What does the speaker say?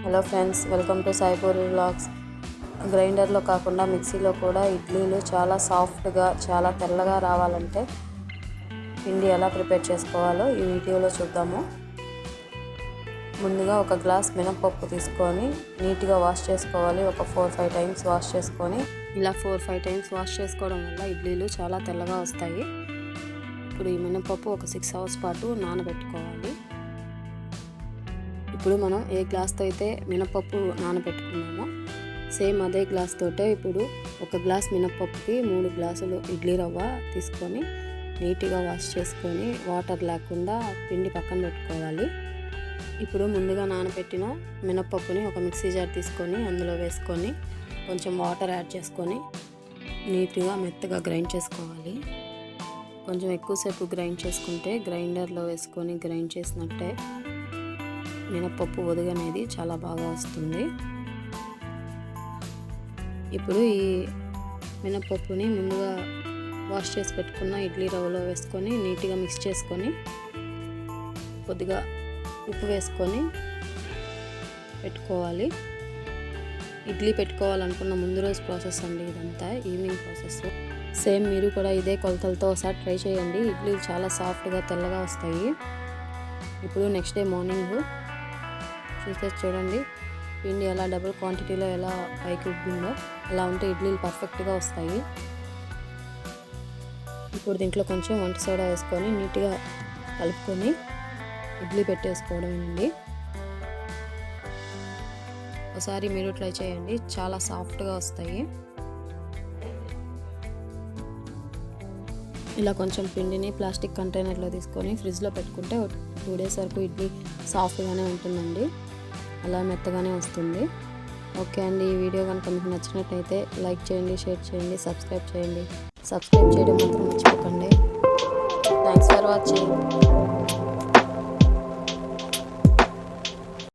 Hello friends, welcome to Saipuri vlogs. గ్రైండర్లో కాకుండా మిక్సీలో కూడా ఇడ్లీలు చాలా సాఫ్ట్గా, చాలా తెల్లగా రావాలంటే పిండి ఎలా ప్రిపేర్ చేసుకోవాలో ఈ వీడియోలో చూద్దాము. ముందుగా ఒక గ్లాస్ మినపప్పు తీసుకొని నీట్గా వాష్ చేసుకోవాలి. ఒక 4-5 టైమ్స్ వాష్ చేసుకొని, ఇలా 4-5 టైమ్స్ వాష్ చేసుకోవడం వల్ల ఇడ్లీలు చాలా తెల్లగా వస్తాయి. ఇప్పుడు ఈ మినపప్పు ఒక 6 అవర్స్ పాటు నానబెట్టుకోవాలి. ఇప్పుడు మనం ఏ గ్లాస్తో అయితే మినపప్పు నానబెట్టుకున్నామో సేమ్ అదే గ్లాస్ తోటే ఇప్పుడు ఒక గ్లాస్ మినపప్పుకి 3 గ్లాసులు ఇడ్లీ రవ్వ తీసుకొని నీట్గా వాష్ చేసుకొని వాటర్ లేకుండా పిండి పక్కన పెట్టుకోవాలి. ఇప్పుడు ముందుగా నానబెట్టిన మినపప్పుని ఒక మిక్సీ జార్ తీసుకొని అందులో వేసుకొని కొంచెం వాటర్ యాడ్ చేసుకొని నీట్గా మెత్తగా గ్రైండ్ చేసుకోవాలి. కొంచెం ఎక్కువసేపు గ్రైండ్ చేసుకుంటే గ్రైండర్లో వేసుకొని గ్రైండ్ చేసినట్టే మినపప్పు ఒదుగు అనేది చాలా బాగా వస్తుంది. ఇప్పుడు ఈ మినపప్పుని ముందుగా వాష్ చేసి పెట్టుకున్న ఇడ్లీ రవ్వలో వేసుకొని నీట్గా మిక్స్ చేసుకొని కొద్దిగా ఉప్పు వేసుకొని పెట్టుకోవాలి. ఇడ్లీ పెట్టుకోవాలనుకున్న ముందు రోజు ప్రాసెస్ అండి ఇదంతా, ఈవినింగ్ ప్రాసెస్. సేమ్ మీరు కూడా ఇదే కొలతలతో ఒకసారి ట్రై చేయండి. ఇడ్లీలు చాలా సాఫ్ట్గా తెల్లగా వస్తాయి. ఇప్పుడు నెక్స్ట్ డే మార్నింగ్ చూస్తే చూడండి పిండి ఎలా డబుల్ క్వాంటిటీలో ఎలా పైకి ఉబ్బిందో, అలా ఉంటే ఇడ్లీలు పర్ఫెక్ట్గా వస్తాయి. ఇప్పుడు దీంట్లో కొంచెం వంట సోడా వేసుకొని నీట్గా కలుపుకొని ఇడ్లీ పెట్టేసుకోవడమేనండి. ఒకసారి మీరు ట్రై చేయండి, చాలా సాఫ్ట్గా వస్తాయి. ఇలా కొంచెం పిండిని ప్లాస్టిక్ కంటైనర్లో తీసుకొని ఫ్రిడ్జ్లో పెట్టుకుంటే 2 days వరకు ఇడ్లీ సాఫ్ట్గానే ఉంటుందండి, అలా మెత్తగానే వస్తుంది. ఓకే అండి, ఈ వీడియో కనుక మీకు నచ్చినట్లయితే లైక్ చేయండి, షేర్ చేయండి, సబ్స్క్రైబ్ చేయండి. సబ్స్క్రైబ్ చేయడం మాత్రం మర్చిపోకండి. Thanks for watching.